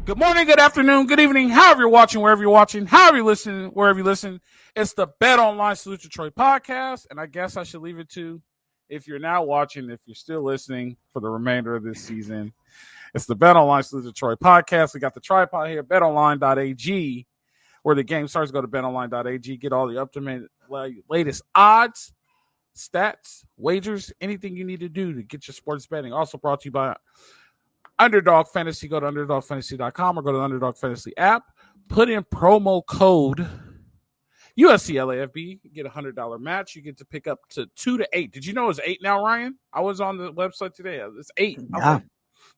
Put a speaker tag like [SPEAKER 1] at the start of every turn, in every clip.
[SPEAKER 1] Good morning, good afternoon, good evening, however you're watching, wherever you're watching, however you're listening, wherever you listen. It's the Bet Online Salute Detroit podcast, and I guess I should leave it to, if you're now watching, if you're still listening for the remainder of this season, it's the Bet Online Salute Detroit podcast. We got the tripod here, betonline.ag, where the game starts. Go to betonline.ag, get all the up-to-date latest odds, stats, wagers, anything you need to do to get your sports betting. Also brought to you by Underdog Fantasy. Go to underdogfantasy.com or go to the Underdog Fantasy app. Put in promo code USC LAFB. You get a $100 match. You get to pick up to 2 to 8. Did you know it's 8 now, Ryan? I was on the website today. It's 8. I was like,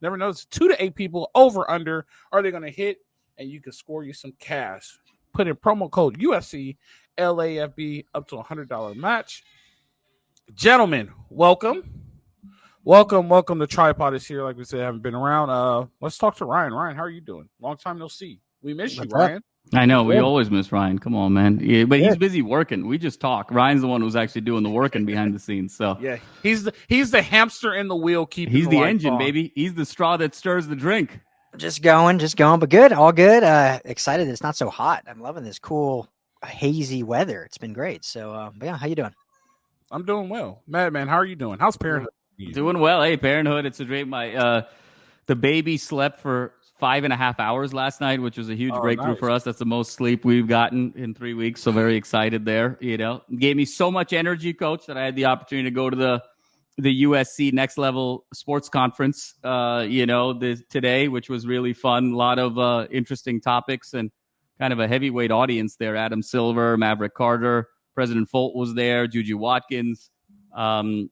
[SPEAKER 1] never noticed. 2 to 8 people over under. Are they going to hit? And you can score you some cash. Put in promo code USC LAFB up to a $100 match. Gentlemen, welcome. Welcome. The tripod is here. Like we said, haven't been around. Let's talk to Ryan. Ryan, how are you doing? Long time no see. We miss you, Ryan.
[SPEAKER 2] I know. We always miss Ryan. Come on, man. Yeah, but he's busy working. We just talk. Ryan's the one who's actually doing the working behind the scenes. So
[SPEAKER 1] yeah, he's the hamster in the wheel.
[SPEAKER 2] He's the engine, baby. He's the straw that stirs the drink.
[SPEAKER 3] Just going, but good. All good. Excited that it's not so hot. I'm loving this cool, hazy weather. It's been great. So, but yeah, how you doing?
[SPEAKER 1] I'm doing well. Madman, how are you doing? How's parenthood?
[SPEAKER 2] Doing well. Hey, parenthood. It's a great. The baby slept for 5.5 hours last night, which was a huge breakthrough for us. That's the most sleep we've gotten in 3 weeks. So very excited there. You know, gave me so much energy, Coach, that I had the opportunity to go to the USC Next Level Sports Conference. Today, which was really fun. A lot of interesting topics and kind of a heavyweight audience there. Adam Silver, Maverick Carter, President Folt was there, Juju Watkins. Owner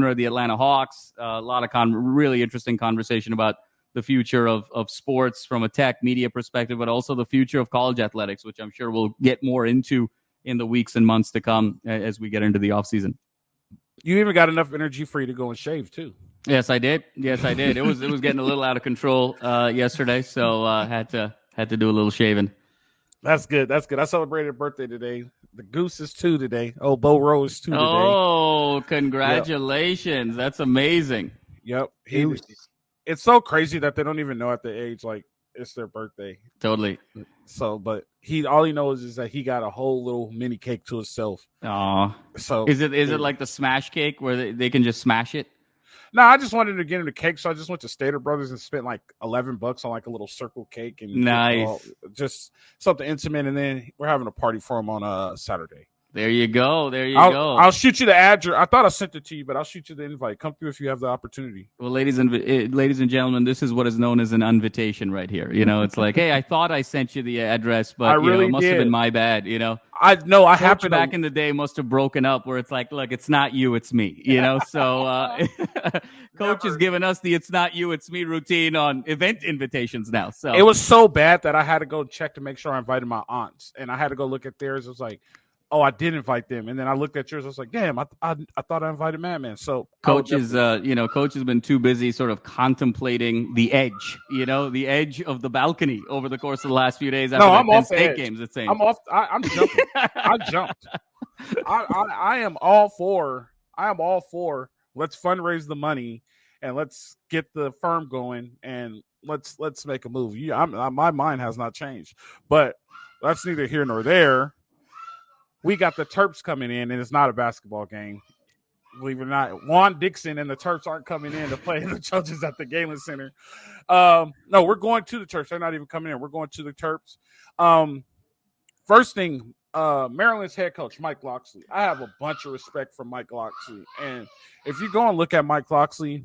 [SPEAKER 2] of the Atlanta Hawks, a lot of really interesting conversation about the future of sports from a tech media perspective, but also the future of college athletics, which I'm sure we'll get more into in the weeks and months to come as we get into the off season.
[SPEAKER 1] You even got enough energy for you to go and shave too.
[SPEAKER 2] Yes, I did. It was getting a little out of control yesterday, so had to do a little shaving.
[SPEAKER 1] That's good. I celebrated a birthday today. The goose is 2 today. Oh, Bo Rowe is 2 today.
[SPEAKER 2] Oh, congratulations. Yep. That's amazing.
[SPEAKER 1] Yep. It's so crazy that they don't even know at the age, like, it's their birthday.
[SPEAKER 2] Totally.
[SPEAKER 1] So, but all he knows is that he got a whole little mini cake to himself.
[SPEAKER 2] Aw.
[SPEAKER 1] So
[SPEAKER 2] is it like the smash cake where they can just smash it?
[SPEAKER 1] No, I just wanted to get him the cake, so I just went to Stater Brothers and spent like $11 on like a little circle cake and
[SPEAKER 2] nice,
[SPEAKER 1] just something intimate. And then we're having a party for him on Saturday.
[SPEAKER 2] There you go.
[SPEAKER 1] I'll shoot you the address. I thought I sent it to you, but I'll shoot you the invite. Come through if you have the opportunity.
[SPEAKER 2] Well, ladies and gentlemen, this is what is known as an invitation right here. You know, it's like, hey, I thought I sent you the address, but it must have been my bad. You know,
[SPEAKER 1] I
[SPEAKER 2] happened back in the day must have broken up where it's like, look, it's not you, it's me. You know, so Coach is giving us the "it's not you, it's me" routine on event invitations now. So
[SPEAKER 1] it was so bad that I had to go check to make sure I invited my aunts, and I had to go look at theirs. It was like, oh, I did invite them. And then I looked at yours. I was like, damn, I thought I invited Madman. So
[SPEAKER 2] Coach Coach has been too busy sort of contemplating the edge, the edge of the balcony over the course of the last few days after
[SPEAKER 1] I'm
[SPEAKER 2] Penn
[SPEAKER 1] off
[SPEAKER 2] State games, it seems.
[SPEAKER 1] I'm off. I'm jumping. I jumped. I am all for let's fundraise the money and let's get the firm going and let's make a move. My mind has not changed, but that's neither here nor there. We got the Terps coming in, and it's not a basketball game. Believe it or not, Juan Dixon and the Terps aren't coming in to play the Trojans at the Galen Center. No, we're going to the Terps. They're not even coming in. We're going to the Terps. First thing, Maryland's head coach, Mike Locksley. I have a bunch of respect for Mike Locksley. And if you go and look at Mike Locksley,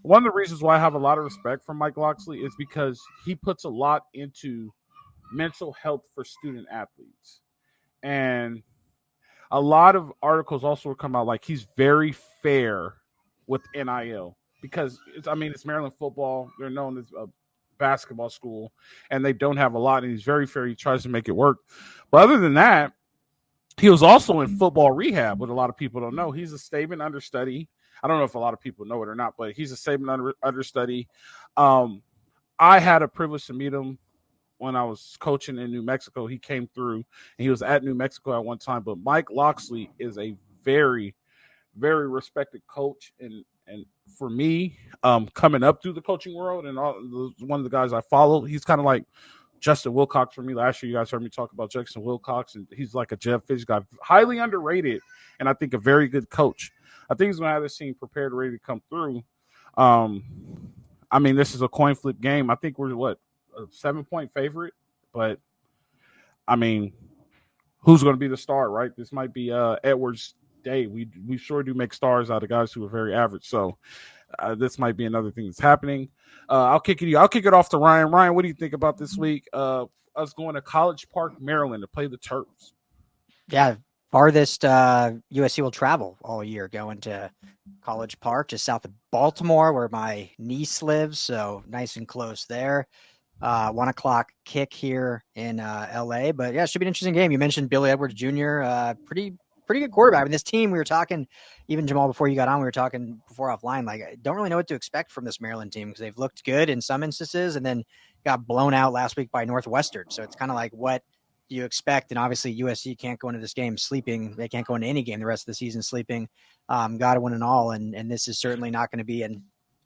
[SPEAKER 1] one of the reasons why I have a lot of respect for Mike Locksley is because he puts a lot into mental health for student athletes. And a lot of articles also will come out like he's very fair with NIL because it's Maryland football. They're known as a basketball school and they don't have a lot. And he's very fair. He tries to make it work. But other than that, he was also in football rehab, what a lot of people don't know. He's a Saban understudy. I don't know if a lot of people know it or not, but he's a Saban understudy. I had a privilege to meet him when I was coaching in New Mexico. He came through and he was at New Mexico at one time. But Mike Locksley is a very, very respected coach and for me, coming up through the coaching world, and one of the guys I follow, he's kind of like Justin Wilcox for me. Last year, you guys heard me talk about Justin Wilcox, and he's like a Jeff Fish guy, highly underrated, and I think a very good coach. I think he's going to have this team prepared, ready to come through. I mean, this is a coin flip game. I think we're a 7-point favorite, but I mean, who's going to be the star, right? This might be Edwards' day. We sure do make stars out of guys who are very average. So this might be another thing that's happening. I'll kick it off to Ryan. Ryan, what do you think about this week? Us going to College Park, Maryland, to play the Terps.
[SPEAKER 3] Yeah, farthest USC will travel all year, going to College Park, just south of Baltimore, where my niece lives. So nice and close there. 1 o'clock kick here in LA, but yeah, it should be an interesting game. You mentioned Billy Edwards Jr., pretty good quarterback. I mean, this team, we were talking, even Jamal, before you got on, we were talking before offline, like, I don't really know what to expect from this Maryland team, because they've looked good in some instances and then got blown out last week by Northwestern. So it's kind of like, what do you expect? And obviously USC can't go into this game sleeping. They can't go into any game the rest of the season sleeping. Got to win and all. And this is certainly not going to be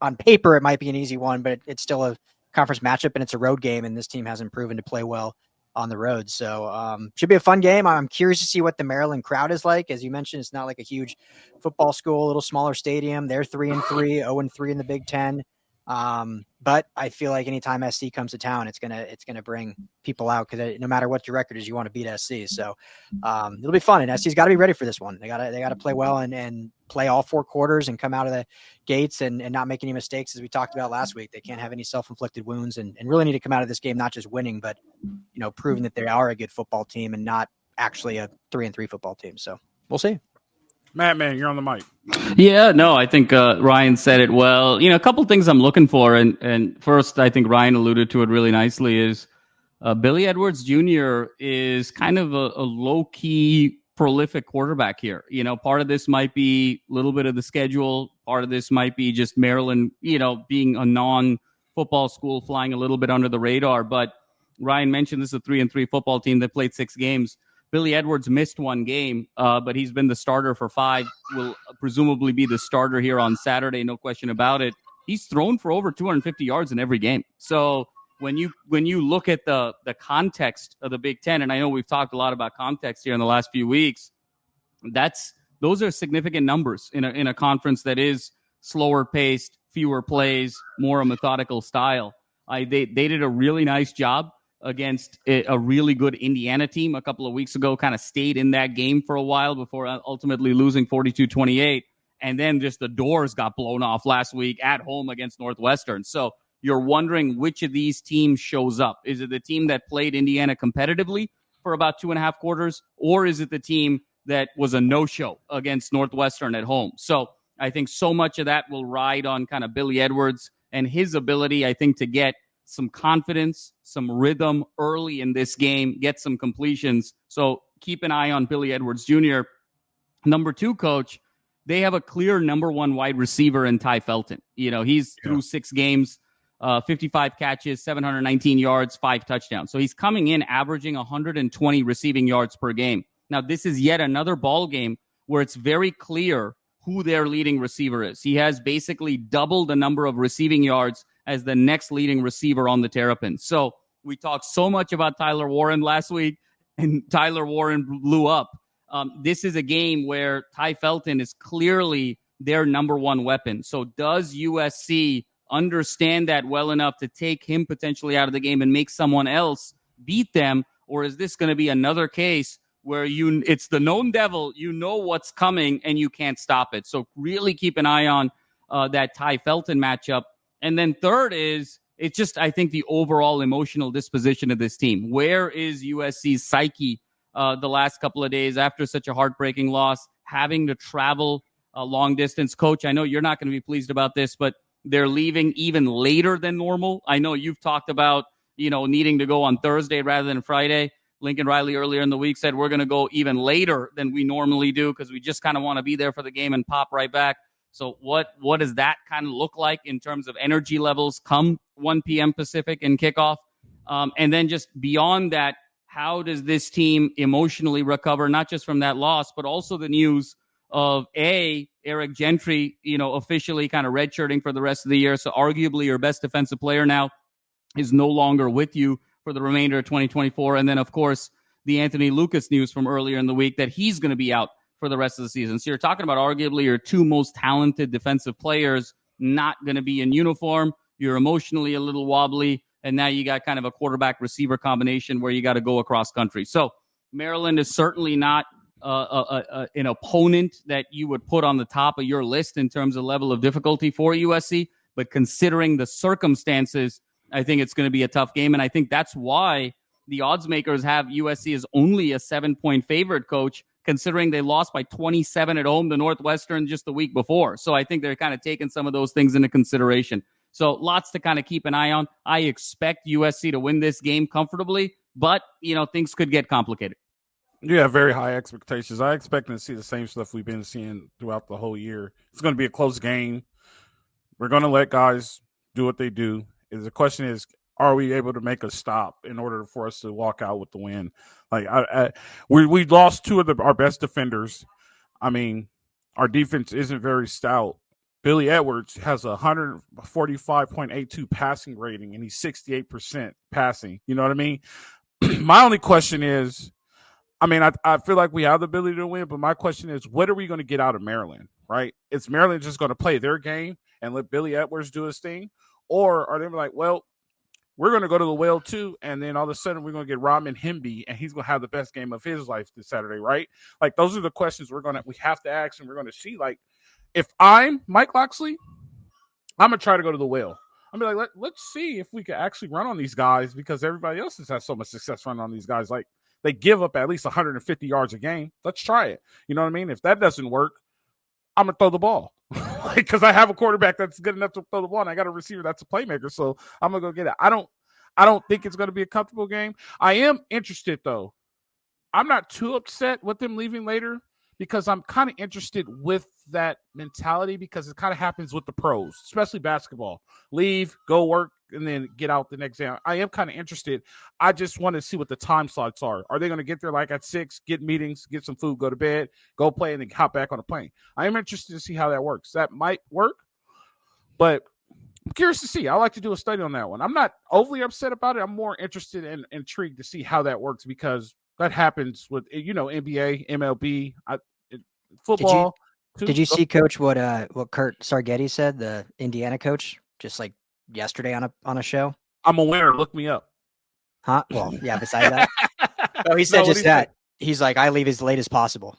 [SPEAKER 3] on paper, it might be an easy one, but it's still a conference matchup, and it's a road game, and this team hasn't proven to play well on the road. So should be a fun game. I'm curious to see what the Maryland crowd is like. As you mentioned, it's not like a huge football school, a little smaller stadium. They're 3-3, 0-3 in the Big Ten. But I feel like anytime SC comes to town, it's gonna bring people out, because no matter what your record is, you want to beat SC. So it'll be fun, and SC's got to be ready for this one. They gotta play well and play all 4 quarters and come out of the gates and not make any mistakes, as we talked about last week. They can't have any self-inflicted wounds, and really need to come out of this game not just winning, but proving that they are a good football team and not actually a 3-3 football team. So we'll see.
[SPEAKER 1] Man, you're on the mic.
[SPEAKER 2] Yeah, no, I think Ryan said it well. A couple things I'm looking for, and first, I think Ryan alluded to it really nicely, is Billy Edwards Jr. is kind of a low-key, prolific quarterback here. Part of this might be a little bit of the schedule. Part of this might be just Maryland, being a non-football school, flying a little bit under the radar. But Ryan mentioned this is a 3-3 football team that played 6 games. Billy Edwards missed 1 game, but he's been the starter for 5, will presumably be the starter here on Saturday, no question about it. He's thrown for over 250 yards in every game. So when you look at the context of the Big Ten, and I know we've talked a lot about context here in the last few weeks, those are significant numbers in a conference that is slower paced, fewer plays, more a methodical style. They did a really nice job against a really good Indiana team a couple of weeks ago, kind of stayed in that game for a while before ultimately losing 42-28. And then just the doors got blown off last week at home against Northwestern. So you're wondering which of these teams shows up. Is it the team that played Indiana competitively for about 2.5 quarters, or is it the team that was a no-show against Northwestern at home? So I think so much of that will ride on kind of Billy Edwards and his ability, I think, to get some confidence, some rhythm early in this game, get some completions. So keep an eye on Billy Edwards Jr. Number 2, coach, they have a clear number 1 wide receiver in Ty Felton. He's through 6 games, 55 catches, 719 yards, 5 touchdowns. So he's coming in averaging 120 receiving yards per game. Now, this is yet another ball game where it's very clear who their leading receiver is. He has basically double the number of receiving yards as the next leading receiver on the Terrapins. So we talked so much about Tyler Warren last week, and Tyler Warren blew up. This is a game where Ty Felton is clearly their number 1 weapon. So does USC understand that well enough to take him potentially out of the game and make someone else beat them? Or is this going to be another case where it's the known devil, what's coming and you can't stop it? So really keep an eye on that Ty Felton matchup. And then third is, it's just, I think, the overall emotional disposition of this team. Where is USC's psyche the last couple of days after such a heartbreaking loss, having to travel a long distance? Coach, I know you're not going to be pleased about this, but they're leaving even later than normal. I know you've talked about, needing to go on Thursday rather than Friday. Lincoln Riley earlier in the week said we're going to go even later than we normally do because we just kind of want to be there for the game and pop right back. So what does that kind of look like in terms of energy levels come 1 p.m. Pacific and kickoff? And then just beyond that, how does this team emotionally recover, not just from that loss, but also the news of Eric Gentry, officially kind of redshirting for the rest of the year. So arguably your best defensive player now is no longer with you for the remainder of 2024. And then, of course, the Anthony Lucas news from earlier in the week that he's going to be out for the rest of the season. So you're talking about arguably your two most talented defensive players not going to be in uniform. You're emotionally a little wobbly. And now you got kind of a quarterback receiver combination where you got to go across country. So Maryland is certainly not an opponent that you would put on the top of your list in terms of level of difficulty for USC. But considering the circumstances, I think it's going to be a tough game. And I think that's why the odds makers have USC as only a 7-point favorite, Coach, considering they lost by 27 at home to Northwestern just the week before. So I think they're kind of taking some of those things into consideration. So lots to kind of keep an eye on. I expect USC to win this game comfortably, but, things could get complicated.
[SPEAKER 1] Yeah, very high expectations. I expect to see the same stuff we've been seeing throughout the whole year. It's going to be a close game. We're going to let guys do what they do. The question is, are we able to make a stop in order for us to walk out with the win? Like we lost two of our best defenders. I mean, our defense isn't very stout. Billy Edwards has a 145.82 passing rating, and he's 68% passing. You know what I mean? My only question is, I feel like we have the ability to win, but my question is, what are we going to get out of Maryland, right? Is Maryland just going to play their game and let Billy Edwards do his thing? Or are they like, well, we're going to go to the well too, and then all of a sudden we're going to get Rahman Himby, and he's going to have the best game of his life this Saturday, right? Like, those are the questions we have to ask, and we're going to see. Like, if I'm Mike Locksley, I'm going to try to go to the well. I'm going to be like, let's see if we can actually run on these guys, because everybody else has had so much success running on these guys. Like, they give up at least 150 yards a game. Let's try it. You know what I mean? If that doesn't work, I'm going to throw the ball. Because I have a quarterback that's good enough to throw the ball, and I got a receiver that's a playmaker, so I'm going to go get it. I don't think it's going to be a comfortable game. I am interested, though. I'm not too upset with them leaving later, because I'm kind of interested with that mentality, because it kind of happens with the pros, especially basketball. Leave, go work, and then get out the next day. I am kind of interested. I just want to see what the time slots are. Are they going to get there like at 6, get meetings, get some food, go to bed, go play, and then hop back on a plane? I am interested to see how that works. That might work, but I'm curious to see. I like to do a study on that one. I'm not overly upset about it. I'm more interested and intrigued to see how that works, because that happens with, NBA, MLB, football.
[SPEAKER 3] Did you see, Coach, what Kurt Sargetti said, the Indiana coach, just like yesterday on a show?
[SPEAKER 1] I'm a winner. Look me up.
[SPEAKER 3] Huh? Well, yeah. Besides that, oh, he said that. He's like, I leave as late as possible.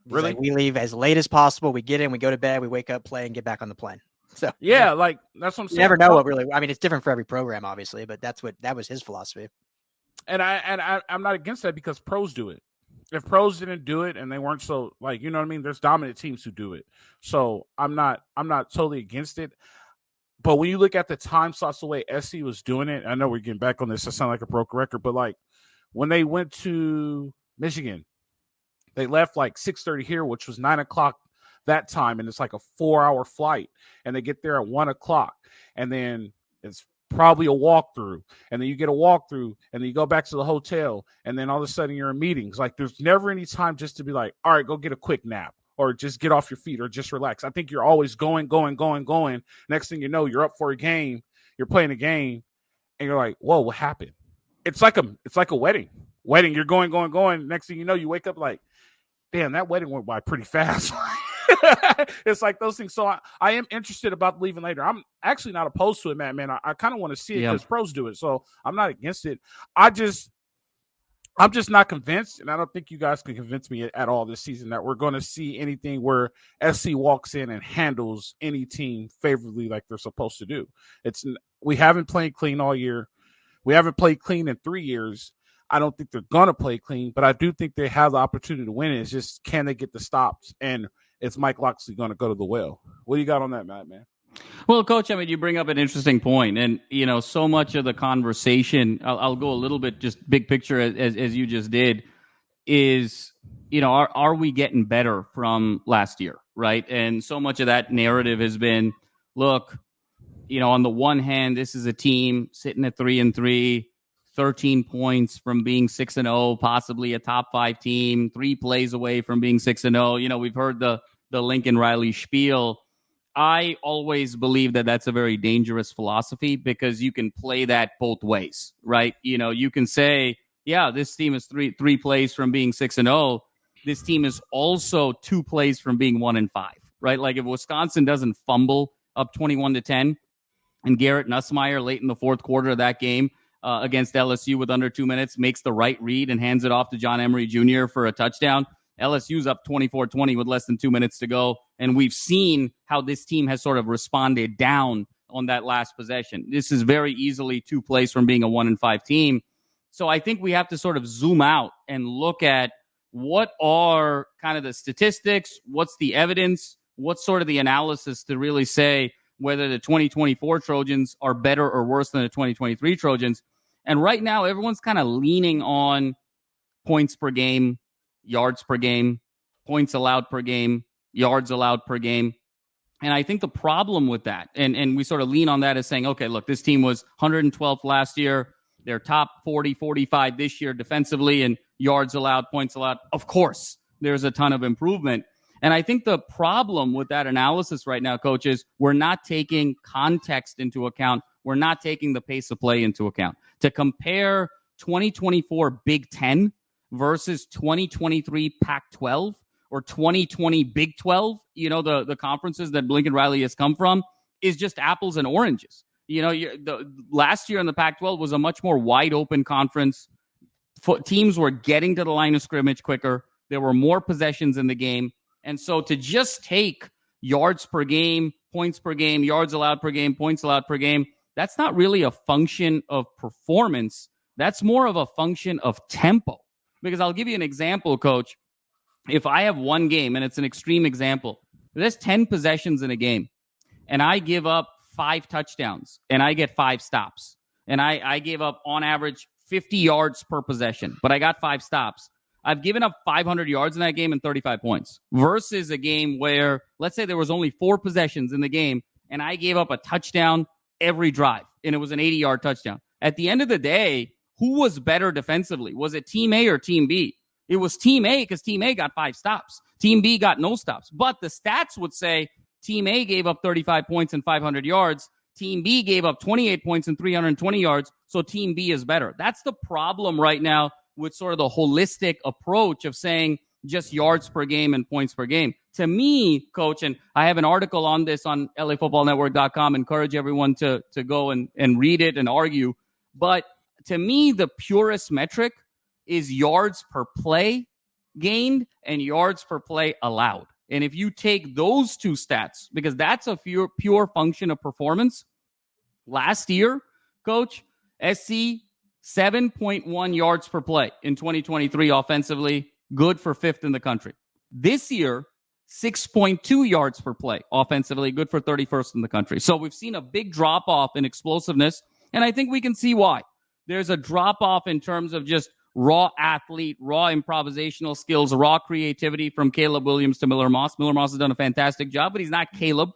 [SPEAKER 3] Really? Like, we leave as late as possible. We get in, we go to bed, we wake up, play, and get back on the plane. So
[SPEAKER 1] yeah, like that's what I'm saying.
[SPEAKER 3] You never know what really. I mean, it's different for every program, obviously, but that was his philosophy.
[SPEAKER 1] And I'm not against that, because pros do it. If pros didn't do it and they weren't so, like, you know what I mean, there's dominant teams who do it. So I'm not totally against it. But when you look at the time slots, the way SC was doing it, I know we're getting back on this. I sound like a broken record, but like when they went to Michigan, they left like 6:30 here, which was 9 o'clock that time, and it's like a 4-hour flight, and they get there at 1 o'clock, and then it's probably a walkthrough, and then you get a walkthrough, and then you go back to the hotel, and then all of a sudden you're in meetings. Like, there's never any time just to be like, all right, go get a quick nap, or just get off your feet, or just relax. I think you're always going. Next thing you know, you're up for a game, you're playing a game, and you're like, whoa, what happened? It's like a wedding. You're going. Next thing you know, you wake up like, damn, that wedding went by pretty fast. It's like those things. So I am interested about leaving later. I'm actually not opposed to it, man. I kind of want to see it because pros do it. So I'm not against it. I'm just not convinced, and I don't think you guys can convince me at all this season that we're going to see anything where SC walks in and handles any team favorably like they're supposed to do. We haven't played clean all year. We haven't played clean in 3 years. I don't think they're going to play clean, but I do think they have the opportunity to win. It's just, can they get the stops? And is Mike Locksley going to go to the well? What do you got on that, man?
[SPEAKER 2] Well, Coach, I mean, you bring up an interesting point, and so much of the conversation, I'll go a little bit just big picture as you just did, is are we getting better from last year, right? And so much of that narrative has been, look, on the one hand, this is a team sitting at 3-3, 13 points from being 6-0, possibly a top 5 team, 3 plays away from being 6-0. You know, we've heard the Lincoln Riley spiel. I always believe that that's a very dangerous philosophy because you can play that both ways, right? You know, you can say, yeah, this team is three plays from being 6-0. This team is also 2 plays from being 1-5, right? Like if Wisconsin doesn't fumble up 21-10 and Garrett Nussmeier late in the fourth quarter of that game against LSU with under 2 minutes makes the right read and hands it off to John Emery Jr. for a touchdown, LSU's up 24-20 with less than 2 minutes to go. And we've seen how this team has sort of responded down on that last possession. This is very easily 2 plays from being a 1-5 team. So I think we have to sort of zoom out and look at what are kind of the statistics, what's the evidence, what's sort of the analysis to really say whether the 2024 Trojans are better or worse than the 2023 Trojans. And right now, everyone's kind of leaning on points per game, yards per game, points allowed per game, yards allowed per game. And I think the problem with that, and we sort of lean on that as saying, okay, look, this team was 112th last year. They're top 40, 45 this year defensively and yards allowed, points allowed. Of course, there's a ton of improvement. And I think the problem with that analysis right now, Coach, is we're not taking context into account. We're not taking the pace of play into account. To compare 2024 Big Ten versus 2023 Pac-12 or 2020 Big 12, you know, the conferences that Lincoln Riley has come from, is just apples and oranges. You know, the last year in the Pac-12 was a much more wide open conference. Teams were getting to the line of scrimmage quicker. There were more possessions in the game. And so to just take yards per game, points per game, yards allowed per game, points allowed per game, that's not really a function of performance. That's more of a function of tempo. Because I'll give you an example, Coach. If I have one game, and it's an extreme example, there's 10 possessions in a game, and I give up 5 touchdowns, and I get 5 stops, and I gave up, on average, 50 yards per possession, but I got 5 stops. I've given up 500 yards in that game and 35 points versus a game where, let's say there was only 4 possessions in the game and I gave up a touchdown every drive and it was an 80-yard touchdown. At the end of the day, who was better defensively? Was it Team A or Team B? It was Team A because Team A got 5 stops. Team B got no stops. But the stats would say Team A gave up 35 points and 500 yards. Team B gave up 28 points and 320 yards. So Team B is better. That's the problem right now with sort of the holistic approach of saying just yards per game and points per game. To me, Coach, and I have an article on this on LAFootballNetwork.com. Encourage everyone to go and read it and argue. But to me, the purest metric is yards per play gained and yards per play allowed. And if you take those 2 stats, because that's a pure function of performance, last year, Coach, SC 7.1 yards per play in 2023 offensively, good for 5th in the country. This year, 6.2 yards per play offensively, good for 31st in the country. So we've seen a big drop-off in explosiveness, and I think we can see why. There's a drop-off in terms of just raw athlete, raw improvisational skills, raw creativity from Caleb Williams to Miller Moss. Miller Moss has done a fantastic job, but he's not Caleb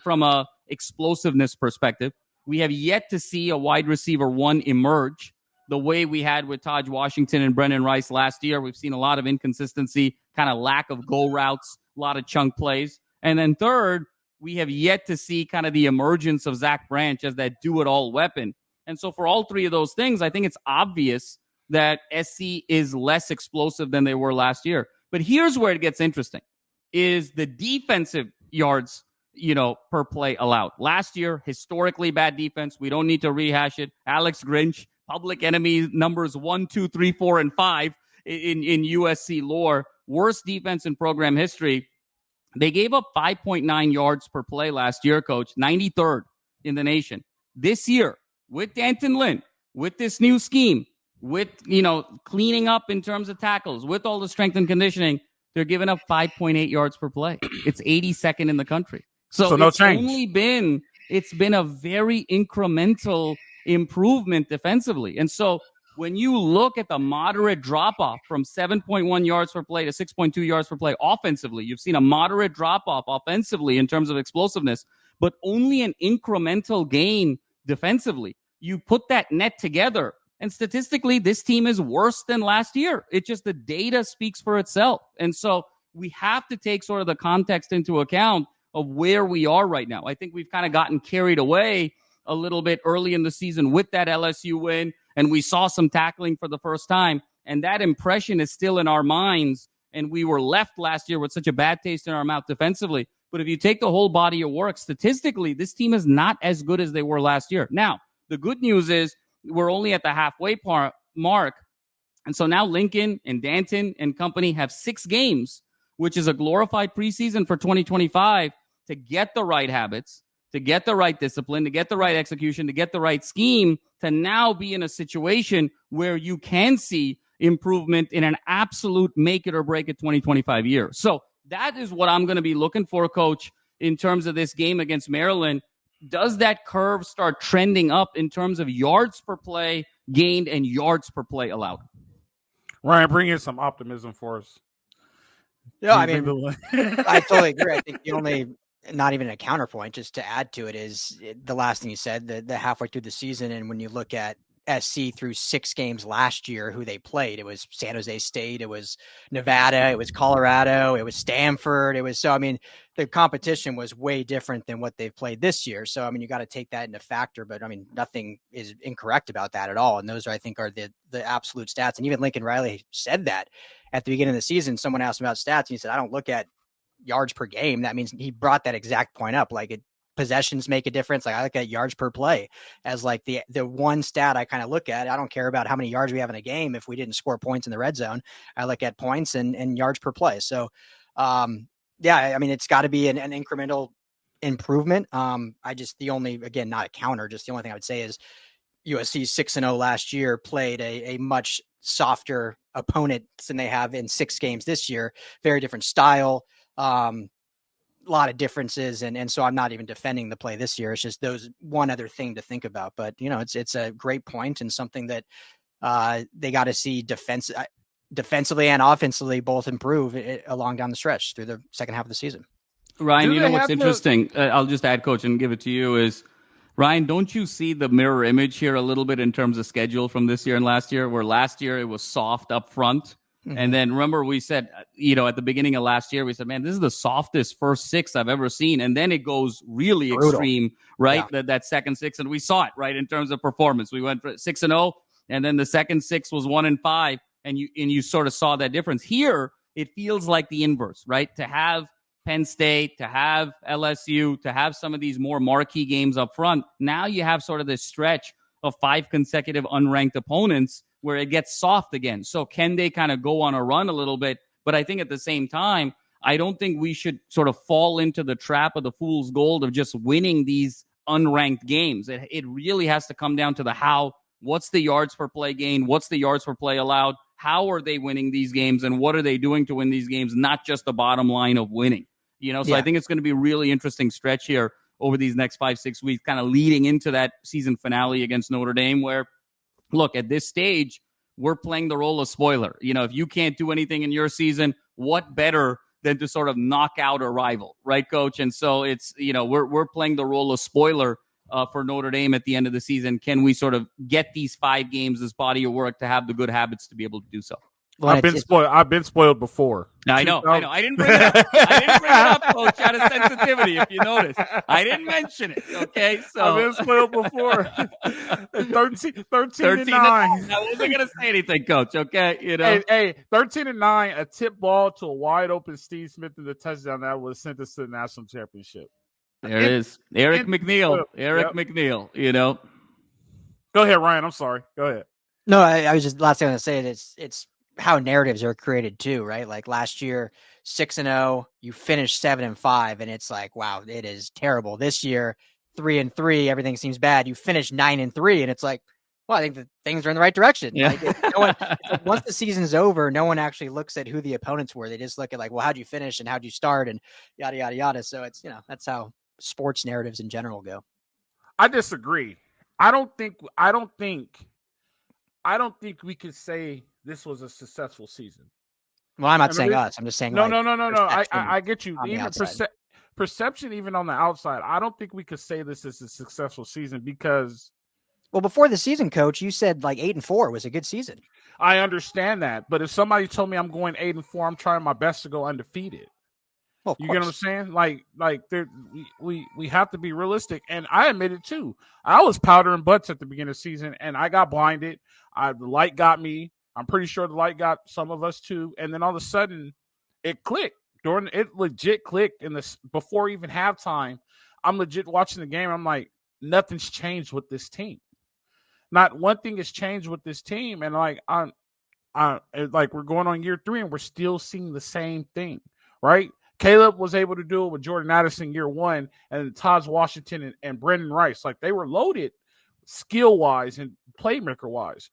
[SPEAKER 2] from a explosiveness perspective. We have yet to see a wide receiver 1 emerge the way we had with Taj Washington and Brendan Rice last year. We've seen a lot of inconsistency, kind of lack of goal routes, a lot of chunk plays. And then third, we have yet to see kind of the emergence of Zach Branch as that do-it-all weapon. And so for all 3 of those things, I think it's obvious that SC is less explosive than they were last year. But here's where it gets interesting, is the defensive yards, per play allowed. Last year, historically bad defense. We don't need to rehash it. Alex Grinch, public enemy numbers 1, 2, 3, 4, and 5 in USC lore. Worst defense in program history. They gave up 5.9 yards per play last year, Coach, 93rd in the nation. This year, with Danton Lynn, with this new scheme, with, cleaning up in terms of tackles, with all the strength and conditioning, they're giving up 5.8 yards per play. It's 82nd in the country. So no change. It's been a very incremental improvement defensively. And so when you look at the moderate drop-off from 7.1 yards per play to 6.2 yards per play offensively, you've seen a moderate drop-off offensively in terms of explosiveness, but only an incremental gain defensively. You put that net together, And statistically, this team is worse than last year. It's just the data speaks for itself. And so we have to take sort of the context into account of where we are right now. I think we've kind of gotten carried away a little bit early in the season with that LSU win, and we saw some tackling for the first time. And that impression is still in our minds. And we were left last year with such a bad taste in our mouth defensively. But if you take the whole body of work, statistically, this team is not as good as they were last year. Now, the good news is we're only at the halfway mark. And so now Lincoln and Danton and company have 6 games, which is a glorified preseason for 2025, to get the right habits, to get the right discipline, to get the right execution, to get the right scheme, to now be in a situation where you can see improvement in an absolute make it or break it 2025 year. So that is what I'm going to be looking for, Coach, in terms of this game against Maryland. Does that curve start trending up in terms of yards per play gained and yards per play allowed?
[SPEAKER 1] Ryan, bring in some optimism for us.
[SPEAKER 3] Yeah, I mean, I totally agree. I think the only, not even a counterpoint, just to add to it, is the last thing you said, the halfway through the season. And when you look at SC through 6 games last year, who they played, it was San Jose State, it was Nevada, it was Colorado, it was Stanford. It was, so, I mean, the competition was way different than what they've played this year. So, I mean, you got to take that into factor, but I mean, nothing is incorrect about that at all. And those are, I think, are the absolute stats. And even Lincoln Riley said that at the beginning of the season. Someone asked him about stats and he said, I don't look at yards per game. That means he brought that exact point up. Like, possessions make a difference. Like, I look at yards per play as like the one stat I kind of look at. I don't care about how many yards we have in a game if we didn't score points in the red zone. I look at points and yards per play. So, yeah, I mean, it's got to be an incremental improvement. The only, again, not a counter, just the only thing I would say is USC 6-0 last year played a much softer opponent than they have in 6 games this year. Very different style. A lot of differences. And so I'm not even defending the play this year. It's just those one other thing to think about, but it's a great point and something that they got to see defensively and offensively both improve along down the stretch through the second half of the season.
[SPEAKER 2] Ryan, you know what's interesting? I'll just add, Coach, and give it to you is, Ryan, don't you see the mirror image here a little bit in terms of schedule from this year and last year, where last year it was soft up front? Mm-hmm. And then remember we said, at the beginning of last year, we said, man, this is the softest first 6 I've ever seen. And then it goes really brutal. Extreme, right? Yeah. That second 6. And we saw it, right, in terms of performance. We went for 6-0, and then the second 6 was 1-5. And you sort of saw that difference. Here, it feels like the inverse, right? To have Penn State, to have LSU, to have some of these more marquee games up front, now you have sort of this stretch of 5 consecutive unranked opponents where it gets soft again. So can they kind of go on a run a little bit? But I think at the same time, I don't think we should sort of fall into the trap of the fool's gold of just winning these unranked games. It really has to come down to the how. What's the yards per play gain? What's the yards per play allowed? How are they winning these games? And what are they doing to win these games? Not just the bottom line of winning. So I think it's going to be a really interesting stretch here over these next 5-6 weeks, kind of leading into that season finale against Notre Dame, where, look, at this stage, we're playing the role of spoiler. If you can't do anything in your season, what better than to sort of knock out a rival, right, Coach? And so it's, we're playing the role of spoiler for Notre Dame at the end of the season. Can we sort of get these 5 games, this body of work, to have the good habits to be able to do so?
[SPEAKER 1] Well, I've been spoiled before.
[SPEAKER 2] I know. I didn't bring it up. Coach, out of sensitivity, if you notice. I didn't mention it, okay? So
[SPEAKER 1] I've been spoiled before. 13-9. I
[SPEAKER 2] wasn't going to say anything, Coach, okay?
[SPEAKER 1] Hey, 13-9, a tip ball to a wide open Steve Smith in the touchdown that would have sent us to the national championship.
[SPEAKER 2] There it is. Eric McNeil. McNeil,
[SPEAKER 1] Go ahead, Ryan. I'm sorry. Go ahead.
[SPEAKER 3] No, I was just, last thing I was going to say, it's how narratives are created too, right? Like last year, 6-0, you finished 7-5, and it's like, wow, it is terrible. This year, 3-3, everything seems bad. You finished 9-3, and it's like, well, I think that things are in the right direction. Yeah. Like, once the season's over, no one actually looks at who the opponents were. They just look at like, well, how'd you finish and how'd you start and yada, yada, yada. So it's, that's how sports narratives in general go.
[SPEAKER 1] I disagree. I don't think we could say this was a successful season.
[SPEAKER 3] Well, I'm not saying us. I'm just saying
[SPEAKER 1] no. I get you. Even perception, even on the outside, I don't think we could say this is a successful season because
[SPEAKER 3] Well, before the season, Coach, you said like 8-4 was a good season.
[SPEAKER 1] I understand that, but if somebody told me I'm going 8-4, I'm trying my best to go undefeated.
[SPEAKER 3] Well,
[SPEAKER 1] you get what I'm saying? Like we have to be realistic, and I admit it too. I was powdering butts at the beginning of the season, and I got blinded. The light got me. I'm pretty sure the light got some of us too, and then all of a sudden, it clicked. It legit clicked in this before even halftime. I'm legit watching the game. I'm like, nothing's changed with this team. Not one thing has changed with this team, and like like we're going on year 3, and we're still seeing the same thing, right? Caleb was able to do it with Jordan Addison year 1, and Taj Washington and Brendan Rice. Like, they were loaded skill-wise and playmaker-wise.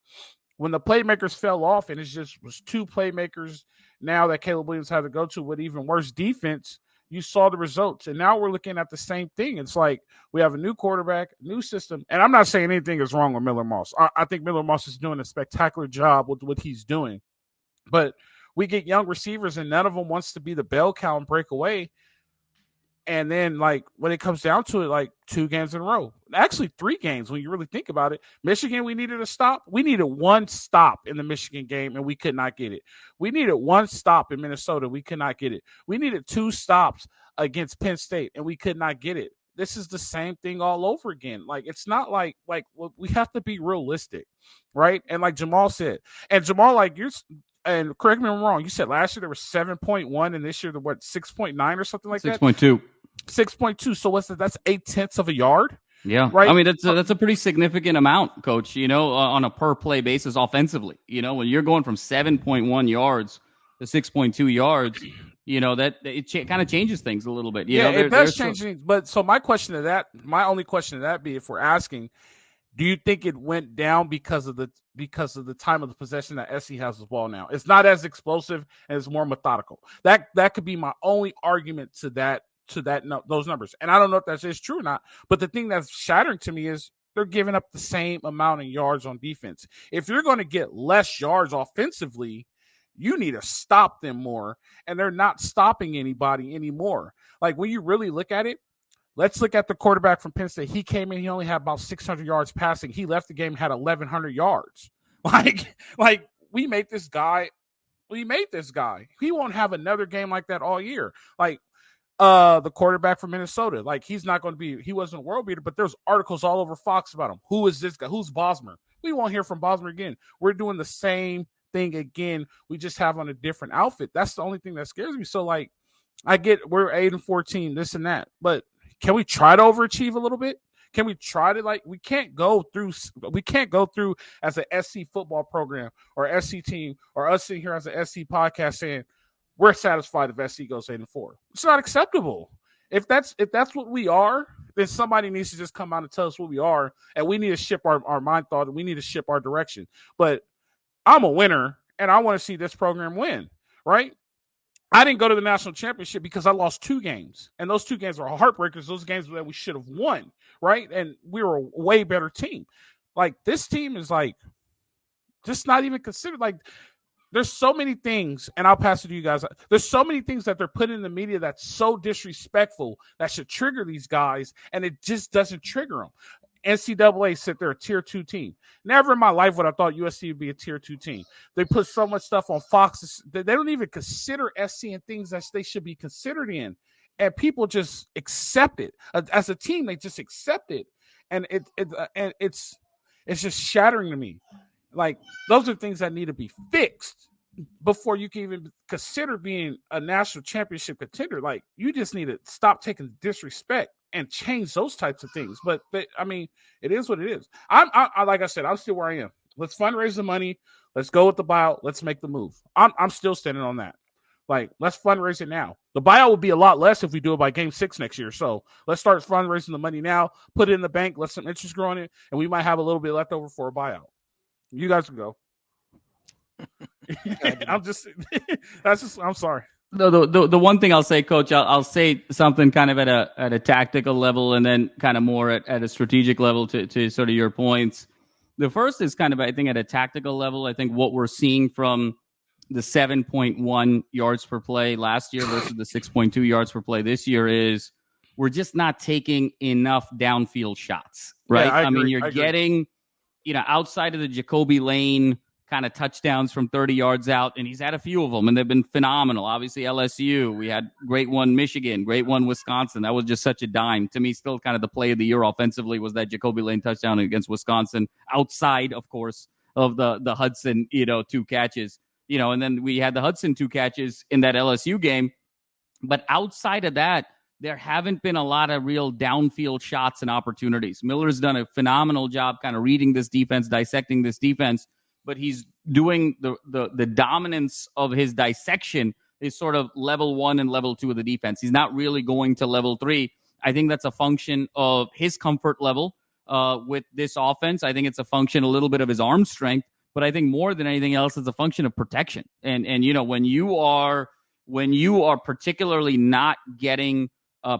[SPEAKER 1] When the playmakers fell off, and it just was 2 playmakers now that Caleb Williams had to go to with even worse defense, you saw the results. And now we're looking at the same thing. It's like we have a new quarterback, new system. And I'm not saying anything is wrong with Miller Moss. I think Miller Moss is doing a spectacular job with what he's doing. But we get young receivers, and none of them wants to be the bell cow and break away. And then, like, when it comes down to it, like 2 games in a row, actually 3 games when you really think about it. Michigan, we needed a stop. We needed 1 stop in the Michigan game, and we could not get it. We needed 1 stop in Minnesota. We could not get it. We needed 2 stops against Penn State, and we could not get it. This is the same thing all over again. Like, it's not like we have to be realistic, right? And like Jamal said, and Jamal, like, and correct me if I'm wrong, you said last year there was 7.1, and this year, 6.9 or something like
[SPEAKER 2] 6.2.
[SPEAKER 1] 6.2. So what's that? That's 0.8 of a yard.
[SPEAKER 2] Yeah.
[SPEAKER 1] Right.
[SPEAKER 2] I mean, that's a pretty significant amount, Coach, on a per play basis offensively. When you're going from 7.1 yards to 6.2 yards, that it kind of changes things a little bit.
[SPEAKER 1] It does change things. But so my only question to that be, if we're asking, do you think it went down because of the time of the possession that SC has the ball now? It's not as explosive and it's more methodical. That could be my only argument to those numbers. And I don't know if that's true or not. But the thing that's shattering to me is they're giving up the same amount of yards on defense. If you're going to get less yards offensively, you need to stop them more. And they're not stopping anybody anymore. Like, when you really look at it, let's look at the quarterback from Penn State. He came in, he only had about 600 yards passing. He left the game, had 1,100 yards. Like we made this guy. He won't have another game like that all year. Like, the quarterback from Minnesota, like, he wasn't a world beater, but there's articles all over Fox about him. Who is this guy? Who's Bosmer? We won't hear from Bosmer again. We're doing the same thing again. We just have on a different outfit. That's the only thing that scares me. So, like, I get we're 8-14, this and that, but can we try to overachieve a little bit? Can we try to, like, we can't go through as an SC football program or SC team or us sitting here as an SC podcast saying we're satisfied if SC goes 8-4. It's not acceptable. If that's what we are, then somebody needs to just come out and tell us what we are, and we need to ship our mind thought, and we need to ship our direction. But I'm a winner, and I want to see this program win, right? I didn't go to the national championship because I lost 2 games, and those 2 games were heartbreakers. Those games that we should have won, right? And we were a way better team. Like, this team is, like, just not even considered. Like, there's so many things, and I'll pass it to you guys. There's so many things that they're putting in the media that's so disrespectful that should trigger these guys, and it just doesn't trigger them. NCAA said they're a tier 2 team. Never in my life would I thought USC would be a tier 2 team. They put so much stuff on Fox. They don't even consider SC and things that they should be considered in. And people just accept it. As a team, they just accept it. And it's just shattering to me. Like, those are things that need to be fixed before you can even consider being a national championship contender. Like, you just need to stop taking disrespect and change those types of things. But I mean, it is what it is. I like I said, I'm still where I am. Let's fundraise the money. Let's go with the buyout. Let's make the move. I'm still standing on that. Like, let's fundraise it now. The buyout will be a lot less if we do it by game 6 next year. So let's start fundraising the money now, put it in the bank, let some interest grow on it, and we might have a little bit left over for a buyout. You guys can go. I'm sorry.
[SPEAKER 2] The one thing I'll say, Coach, I'll say something kind of at a tactical level, and then kind of more at a strategic level to sort of your points. The first is kind of, I think, at a tactical level. I think what we're seeing from the 7.1 yards per play last year versus the 6.2 yards per play this year is we're just not taking enough downfield shots, right?
[SPEAKER 1] Yeah,
[SPEAKER 2] I mean, you're getting outside of the Jacoby Lane kind of touchdowns from 30 yards out, and he's had a few of them, and they've been phenomenal. Obviously, LSU, we had great one Michigan, great one Wisconsin. That was just such a dime. To me, still kind of the play of the year offensively was that Jacoby Lane touchdown against Wisconsin, outside, of course, of the Hudson, 2 catches. And then we had the Hudson 2 catches in that LSU game. But outside of that, there haven't been a lot of real downfield shots and opportunities. Miller's done a phenomenal job kind of reading this defense, dissecting this defense, but he's doing the dominance of his dissection is sort of level 1 and level 2 of the defense. He's not really going to level 3. I think that's a function of his comfort level with this offense. I think it's a function a little bit of his arm strength, but I think more than anything else, it's a function of protection. And when you are particularly not getting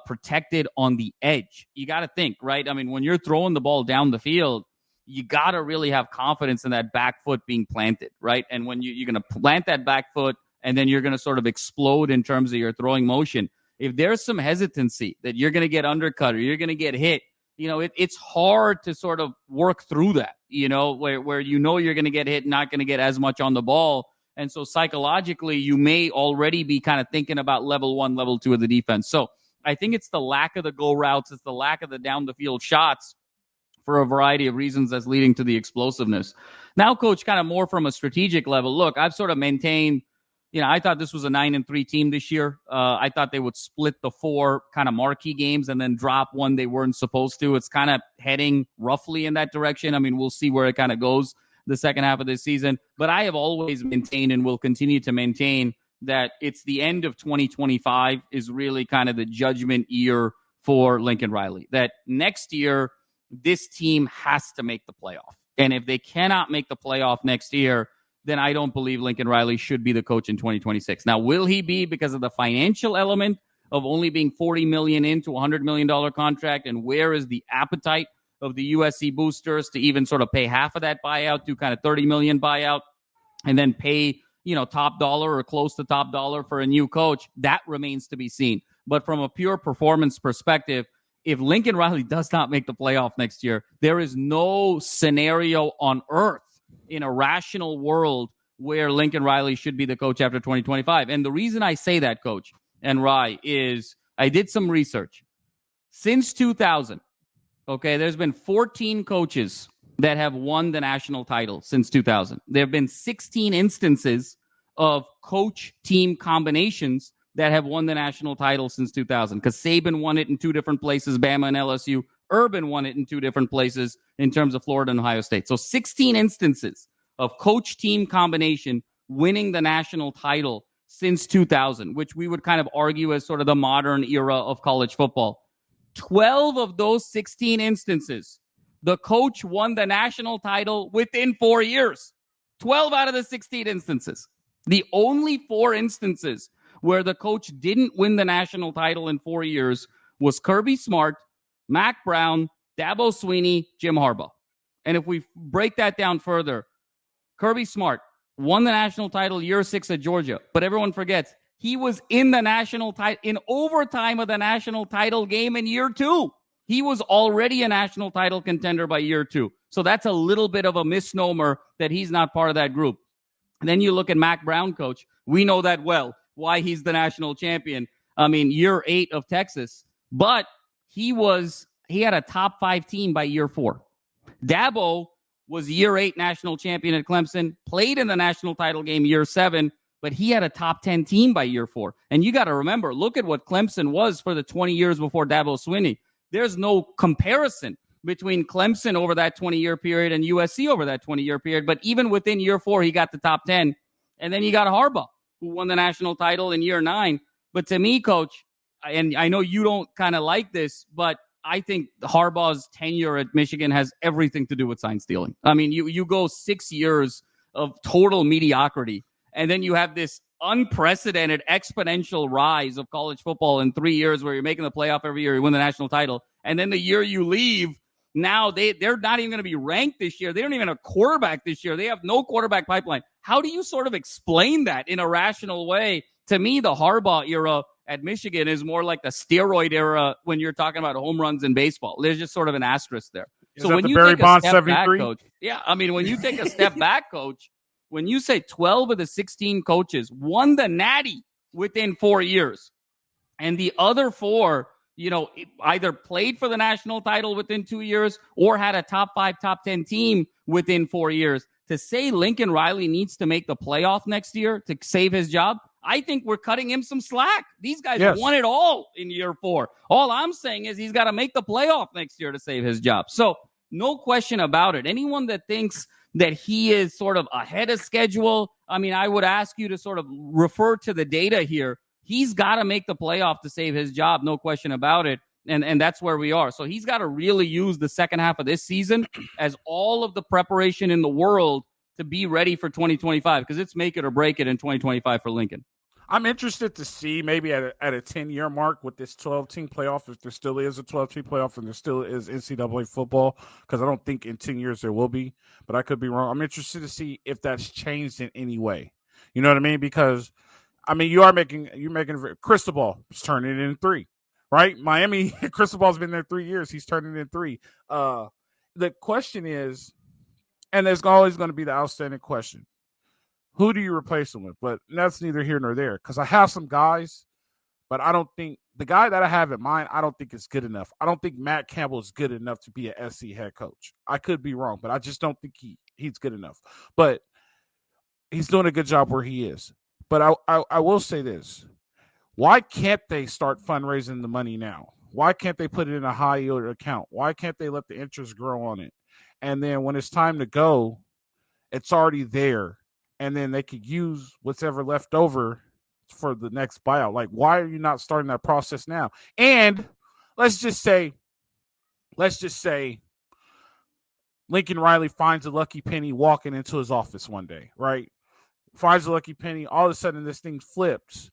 [SPEAKER 2] protected on the edge, you got to think, right? I mean, when you're throwing the ball down the field, you got to really have confidence in that back foot being planted, right? And when you're going to plant that back foot, and then you're going to sort of explode in terms of your throwing motion. If there's some hesitancy that you're going to get undercut or you're going to get hit, it's hard to sort of work through that, where you're going to get hit, not going to get as much on the ball. And so psychologically, you may already be kind of thinking about level 1, level 2 of the defense. So I think it's the lack of the go routes. It's the lack of the down the field shots for a variety of reasons that's leading to the explosiveness. Now, Coach, kind of more from a strategic level, look, I've sort of maintained, I thought this was a 9-3 team this year. I thought they would split the 4 kind of marquee games and then drop one they weren't supposed to. It's kind of heading roughly in that direction. I mean, we'll see where it kind of goes the second half of this season. But I have always maintained and will continue to maintain that it's the end of 2025 is really kind of the judgment year for Lincoln Riley. That next year, this team has to make the playoff. And if they cannot make the playoff next year, then I don't believe Lincoln Riley should be the coach in 2026. Now, will he be because of the financial element of only being $40 million into a $100 million contract? And where is the appetite of the USC boosters to even sort of pay half of that buyout to kind of $30 million buyout and then pay, top dollar or close to top dollar for a new coach? That remains to be seen. But from a pure performance perspective, if Lincoln Riley does not make the playoff next year, there is no scenario on earth in a rational world where Lincoln Riley should be the coach after 2025. And the reason I say that, Coach and Rye, is I did some research. Since 2000, there's been 14 coaches that have won the national title since 2000. There have been 16 instances of coach-team combinations that have won the national title since 2000, because Saban won it in 2 different places, Bama and LSU. Urban won it in 2 different places in terms of Florida and Ohio State. So 16 instances of coach-team combination winning the national title since 2000, which we would kind of argue as sort of the modern era of college football. 12 of those 16 instances, the coach won the national title within 4 years. 12 out of the 16 instances. The only 4 instances where the coach didn't win the national title in 4 years was Kirby Smart, Mac Brown, Dabo Swinney, Jim Harbaugh. And if we break that down further, Kirby Smart won the national title year 6 at Georgia, but everyone forgets he was in the national title in overtime of the national title game in year 2. He was already a national title contender by year 2. So that's a little bit of a misnomer that he's not part of that group. And then you look at Mac Brown, Coach. We know that well, why he's the national champion. I mean, year 8 of Texas, but he had a top 5 team by year 4. Dabo was year 8 national champion at Clemson, played in the national title game year 7, but he had a top 10 team by year 4. And you got to remember, look at what Clemson was for the 20 years before Dabo Swinney. There's no comparison between Clemson over that 20-year period and USC over that 20-year period. But even within year 4, he got the top 10. And then you got Harbaugh, who won the national title in year 9. But to me, Coach, and I know you don't kind of like this, but I think Harbaugh's tenure at Michigan has everything to do with sign stealing. I mean, you go 6 years of total mediocrity, and then you have this unprecedented exponential rise of college football in 3 years where you're making the playoff every year, you win the national title, and then the year you leave, now they're not even going to be ranked this year. They don't even have a quarterback this year. They have no quarterback pipeline. How do you sort of explain that in a rational way? To me, the Harbaugh era at Michigan is more like the steroid era when you're talking about home runs in baseball. There's just sort of an asterisk there.
[SPEAKER 1] Is that the Barry Bonds 73?
[SPEAKER 2] Coach, yeah, I mean, when you take a step back, Coach, when you say 12 of the 16 coaches won the Natty within 4 years, and the other 4, either played for the national title within 2 years or had a top 5, top 10 team within 4 years, to say Lincoln Riley needs to make the playoff next year to save his job, I think we're cutting him some slack. These guys won it all in year 4. All I'm saying is he's got to make the playoff next year to save his job. So no question about it. Anyone that thinks that he is sort of ahead of schedule, I mean, I would ask you to sort of refer to the data here. He's got to make the playoff to save his job, no question about it. And that's where we are. So he's got to really use the second half of this season as all of the preparation in the world to be ready for 2025, because it's make it or break it in 2025 for Lincoln.
[SPEAKER 1] I'm interested to see maybe at a 10-year mark with this 12-team playoff, if there still is a 12-team playoff and there still is NCAA football, because I don't think in 10 years there will be, but I could be wrong. I'm interested to see if that's changed in any way. You know what I mean? Because, I mean, you're making Cristobal is turning it in 3, right? Miami, Cristobal's been there 3 years. He's turning it in 3. The question is, and there's always going to be the outstanding question, who do you replace him with? But that's neither here nor there, because I have some guys, but I don't think the guy that I have in mind, I don't think is good enough. I don't think Matt Campbell is good enough to be an SC head coach. I could be wrong, but I just don't think he's good enough. But he's doing a good job where he is. But I will say this. Why can't they start fundraising the money now? Why can't they put it in a high yield account? Why can't they let the interest grow on it? And then when it's time to go, it's already there. And then they could use whatever left over for the next buyout. Like, why are you not starting that process now? And let's just say Lincoln Riley finds a lucky penny walking into his office one day, right? Finds a lucky penny. All of a sudden, this thing flips.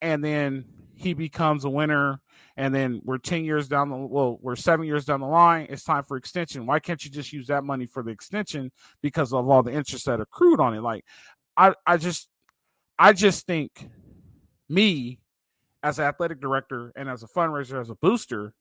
[SPEAKER 1] And then he becomes a winner. And then we're 7 years down the line. It's time for extension. Why can't you just use that money for the extension because of all the interest that accrued on it? Like, I just think me as an athletic director and as a fundraiser, as a booster,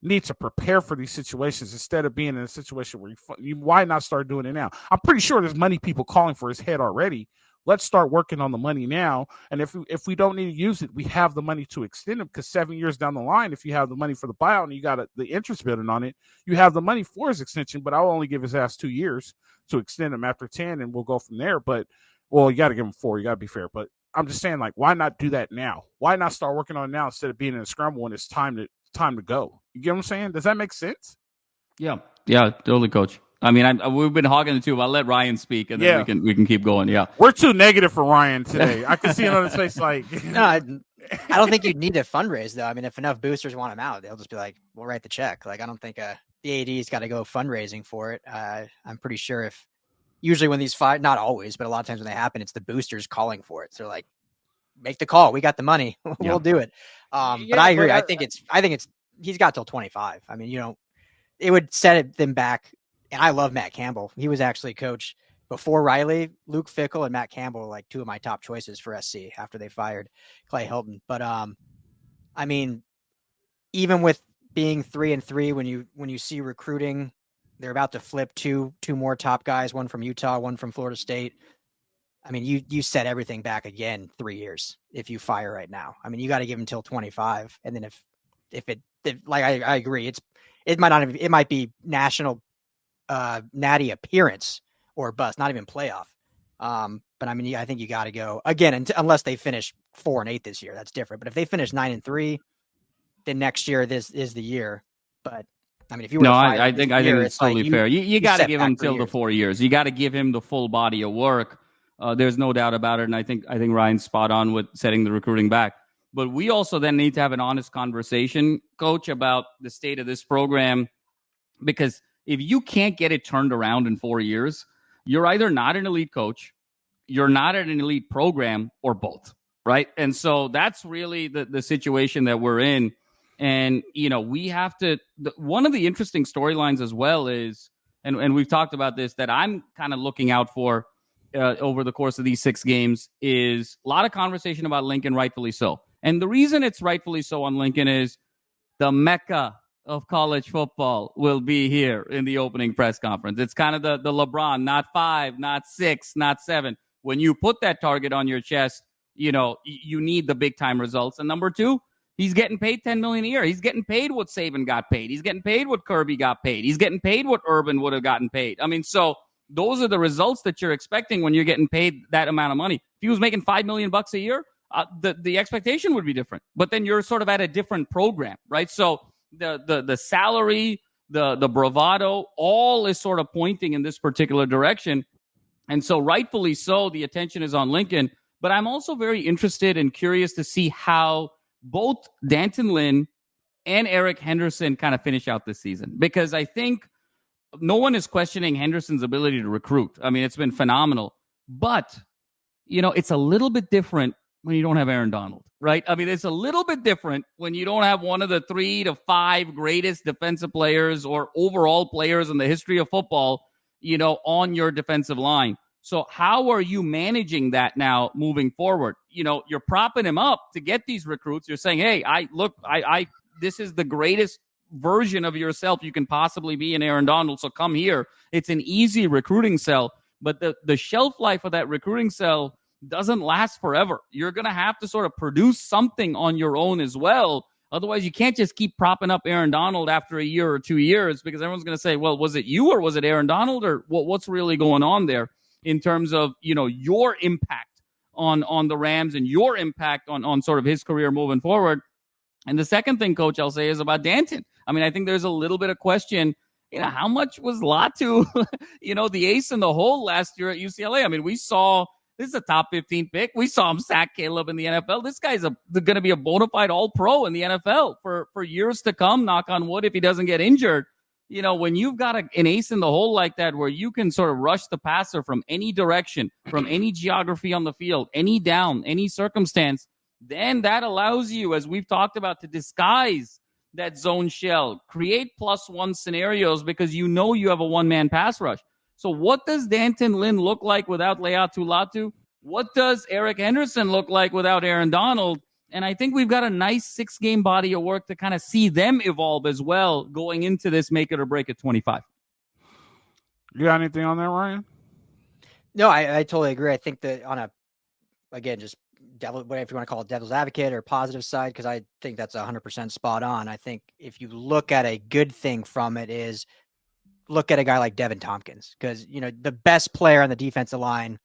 [SPEAKER 1] need to prepare for these situations instead of being in a situation where why not start doing it now? I'm pretty sure there's money people calling for his head already. Let's start working on the money now. And if we don't need to use it, we have the money to extend it, because 7 years down the line, if you have the money for the buyout and you got the interest building on it, you have the money for his extension. But I'll only give his ass 2 years to extend him after 10, and we'll go from there. But, well, you got to give him 4. You got to be fair. But I'm just saying, like, why not do that now? Why not start working on it now instead of being in a scramble when it's time to go? You get what I'm saying? Does that make sense?
[SPEAKER 2] Yeah, totally, Coach. I mean, we've been hogging the tube. I'll let Ryan speak, and then we can keep going. Yeah,
[SPEAKER 1] we're too negative for Ryan today. I can see it on his face. Like,
[SPEAKER 3] no, I don't think you'd need to fundraise though. I mean, if enough boosters want him out, they'll just be like, "We'll write the check." Like, I don't think the AD's got to go fundraising for it. I'm pretty sure usually when these not always, but a lot of times when they happen, it's the boosters calling for it. So they're like, "Make the call. We got the money. We'll do it." But I agree. I think it's he's got till 25. I mean, it would set them back. And I love Matt Campbell. He was actually coach before Riley. Luke Fickell and Matt Campbell were like 2 of my top choices for SC after they fired Clay Helton. But I mean, even with being 3-3, when you see recruiting, they're about to flip two more top guys, one from Utah, one from Florida State. I mean, you set everything back again 3 years if you fire right now. I mean, you got to give him till 25, and then if I agree, it might be national natty appearance or bust, not even playoff. But I mean, I think you got to go again unless they finish 4-8 this year. That's different. But if they finish 9-3, then next year this is the year. But I mean, if you were
[SPEAKER 2] I think it's totally fair. You got to give him till the 4 years. You got to give him the full body of work. There's no doubt about it. And I think Ryan's spot on with setting the recruiting back. But we also then need to have an honest conversation, Coach, about the state of this program, because if you can't get it turned around in 4 years, you're either not an elite coach, you're not at an elite program, or both, right? And so that's really the situation that we're in. And, we have to – one of the interesting storylines as well is, and we've talked about this, that I'm kind of looking out for over the course of these 6 games is a lot of conversation about Lincoln, rightfully so. And the reason it's rightfully so on Lincoln is the mecca of college football will be here in the opening press conference. It's kind of the LeBron, not 5, not 6, not 7. When you put that target on your chest, you need the big time results. And number 2, he's getting paid $10 million a year. He's getting paid what Saban got paid. He's getting paid what Kirby got paid. He's getting paid what Urban would have gotten paid. I mean, so those are the results that you're expecting when you're getting paid that amount of money. If he was making $5 million a year, the expectation would be different. But then you're sort of at a different program, right? So the salary, the bravado, all is sort of pointing in this particular direction. And so rightfully so, the attention is on Lincoln. But I'm also very interested and curious to see how both D'Anton Lynn and Eric Henderson kind of finish out this season. Because I think no one is questioning Henderson's ability to recruit. I mean, it's been phenomenal. But, it's a little bit different when you don't have Aaron Donald, right? I mean, it's a little bit different when you don't have one of the 3 to 5 greatest defensive players or overall players in the history of football, on your defensive line. So how are you managing that now moving forward? You're propping him up to get these recruits. You're saying, hey, this is the greatest version of yourself you can possibly be in Aaron Donald. So come here. It's an easy recruiting sell, but the shelf life of that recruiting sell doesn't last forever. You're going to have to sort of produce something on your own as well. Otherwise, you can't just keep propping up Aaron Donald after a year or 2 years, because everyone's going to say, well, was it you or was it Aaron Donald, or what's really going on there in terms of, your impact on the Rams and your impact on sort of his career moving forward. And the second thing, Coach, I'll say is about D'Anton. I mean, I think there's a little bit of question, how much was Latu, the ace in the hole last year at UCLA? I mean, we saw this is a top 15 pick. We saw him sack Caleb in the NFL. This guy's going to be a bona fide all-pro in the NFL for years to come, knock on wood, if he doesn't get injured. When you've got an ace in the hole like that, where you can sort of rush the passer from any direction, from any geography on the field, any down, any circumstance, then that allows you, as we've talked about, to disguise that zone shell, create +1 scenarios, because you have a one-man pass rush. So what does D'Anton Lynn look like without Leatu Latu? What does Eric Henderson look like without Aaron Donald? And I think we've got a nice 6-game body of work to kind of see them evolve as well going into this make it or break at 25.
[SPEAKER 1] You got anything on that, Ryan?
[SPEAKER 3] No, I totally agree. I think that just whatever you want to call it, devil's advocate or positive side, because I think that's 100% spot on. I think if you look at a good thing from it is look at a guy like Devin Tompkins, because, the best player on the defensive line,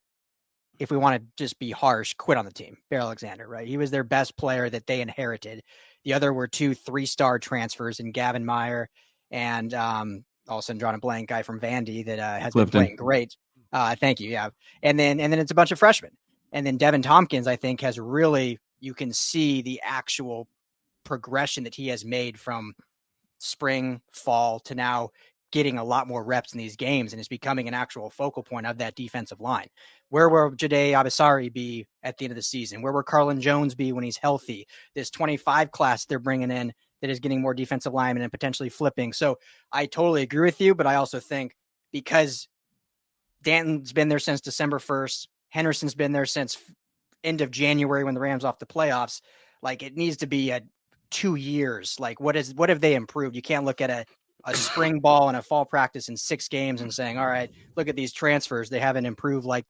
[SPEAKER 3] if we want to just be harsh, quit on the team, Bear Alexander, right? He was their best player that they inherited. The other were 2 3-star transfers in Gavin Meyer and all of a sudden drawing a blank, guy from Vandy that has been playing great. Thank you. Yeah. And then it's a bunch of freshmen. And then Devin Tompkins, I think, has really, you can see the actual progression that he has made from spring, fall to now getting a lot more reps in these games, and is becoming an actual focal point of that defensive line. Where will Jade Abasari be at the end of the season? Where will Carlin Jones be when he's healthy? This 25 class they're bringing in that is getting more defensive linemen and potentially flipping. So I totally agree with you, but I also think because Danton's been there since December 1st, Henderson's been there since end of January when the Rams off the playoffs, like it needs to be 2 years. Like what have they improved? You can't look at a spring ball and a fall practice in 6 games and saying, all right, look at these transfers. They haven't improved like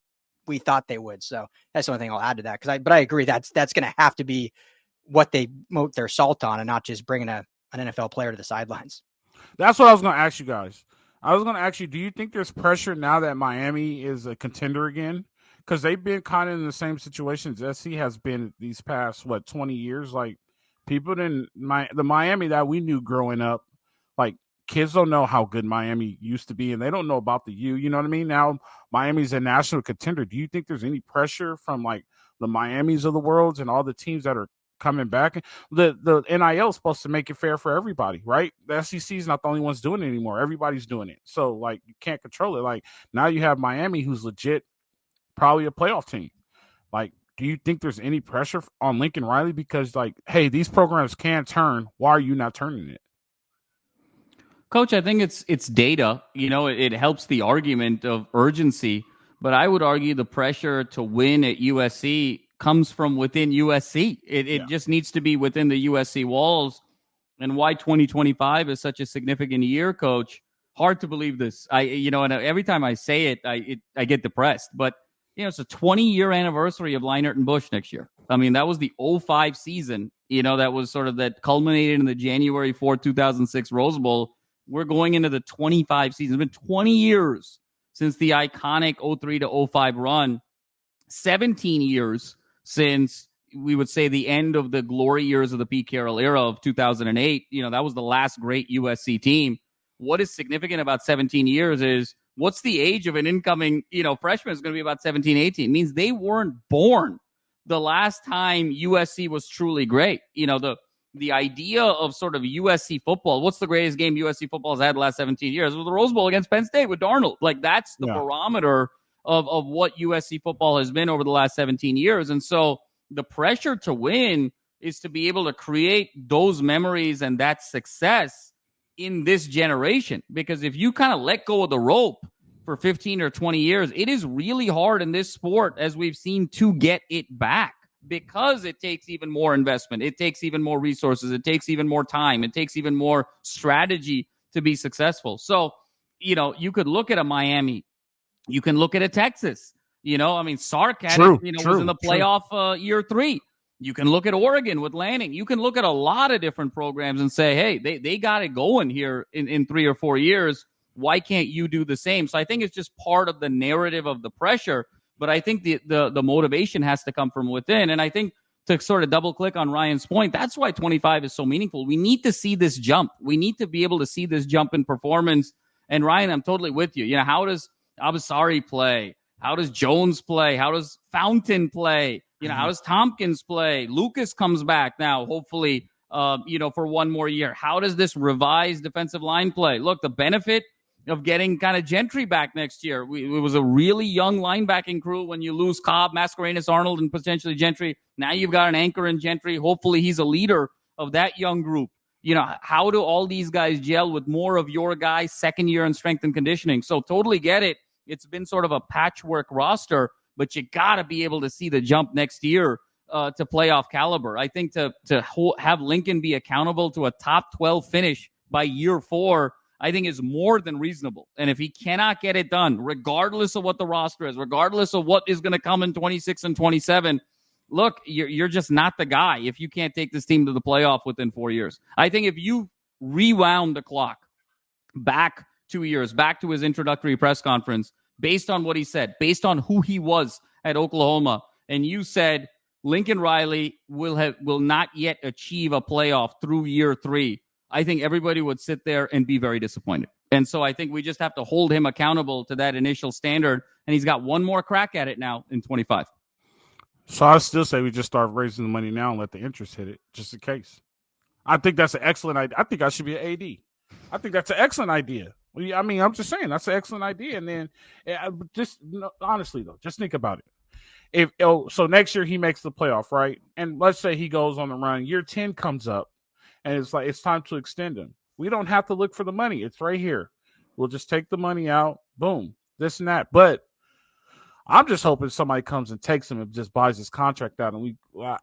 [SPEAKER 3] we thought they would. So that's the only thing I'll add to that. But I agree that's going to have to be what they moat their salt on, and not just bringing an NFL player to the sidelines.
[SPEAKER 1] That's what I was going to ask you guys. I was going to ask you, do you think there's pressure now that Miami is a contender again? Because they've been kind of in the same situation as SC has been these past, 20 years? Like, people the Miami that we knew growing up, like, kids don't know how good Miami used to be, and they don't know about the U. You know what I mean? Now Miami's a national contender. Do you think there's any pressure from, like, the Miamis of the world and all the teams that are coming back? The NIL is supposed to make it fair for everybody, right? The SEC is not the only ones doing it anymore. Everybody's doing it. So, like, you can't control it. Like, now you have Miami, who's legit probably a playoff team. Like, do you think there's any pressure on Lincoln Riley? Because, like, hey, these programs can turn. Why are you not turning it?
[SPEAKER 2] Coach, I think it's data. It helps the argument of urgency, but I would argue the pressure to win at USC comes from within USC. It just needs to be within the USC walls. and why 2025 is such a significant year, Coach. Hard to believe this. And every time I say it, I get depressed. But it's a 20-year anniversary of Leinart and Bush next year. I mean, that was the 05 season. That was sort of that culminated in the January 4, 2006 Rose Bowl. We're going into the 25 season. It's been 20 years since the iconic 03 to 05 run. 17 years since we would say the end of the glory years of the Pete Carroll era of 2008. That was the last great USC team. What is significant about 17 years is what's the age of an incoming, freshman is going to be about 17, 18. It means they weren't born the last time USC was truly great. The idea of sort of USC football, what's the greatest game USC football has had the last 17 years? It was the Rose Bowl against Penn State with Darnold. Like, that's the barometer of what USC football has been over the last 17 years. And so the pressure to win is to be able to create those memories and that success in this generation. Because if you kind of let go of the rope for 15 or 20 years, it is really hard in this sport, as we've seen, to get it back, because it takes even more investment. It takes even more resources. It takes even more time. It takes even more strategy to be successful. So, you could look at a Miami. You can look at a Texas. Sark had was in the playoff year 3. You can look at Oregon with Lanning. You can look at a lot of different programs and say, hey, they got it going here in 3 or 4 years. Why can't you do the same? So I think it's just part of the narrative of the pressure. But I think the motivation has to come from within. And I think, to sort of double click on Ryan's point, that's why 25 is so meaningful. We need to see this jump. We need to be able to see this jump in performance. And Ryan, I'm totally with you. How does Abasari play? How does Jones play? How does Fountain play? How does Tompkins play? Lucas comes back now, hopefully, for one more year. How does this revised defensive line play? Look, the benefit of getting kind of Gentry back next year. It was a really young linebacking crew when you lose Cobb, Mascarenas, Arnold, and potentially Gentry. Now you've got an anchor in Gentry. Hopefully he's a leader of that young group. How do all these guys gel with more of your guys' second year in strength and conditioning? So totally get it. It's been sort of a patchwork roster, but you got to be able to see the jump next year to playoff caliber. I think to have Lincoln be accountable to a top 12 finish by year 4, I think is more than reasonable. And if he cannot get it done, regardless of what the roster is, regardless of what is going to come in 26 and 27, look, you're just not the guy if you can't take this team to the playoff within 4 years. I think if you rewound the clock back 2 years, back to his introductory press conference, based on what he said, based on who he was at Oklahoma, and you said Lincoln Riley will not yet achieve a playoff through year 3, I think everybody would sit there and be very disappointed. And so I think we just have to hold him accountable to that initial standard, and he's got one more crack at it now in 25.
[SPEAKER 1] So I still say we just start raising the money now and let the interest hit it, just in case. I think that's an excellent idea. I think I should be an AD. I think that's an excellent idea. I mean, I'm just saying that's an excellent idea. And then, honestly though, just think about it. So next year he makes the playoff, right? And let's say he goes on the run. Year 10 comes up, and it's like it's time to extend him. We don't have to look for the money; it's right here. We'll just take the money out. Boom, this and that. But I'm just hoping somebody comes and takes him and just buys his contract out. And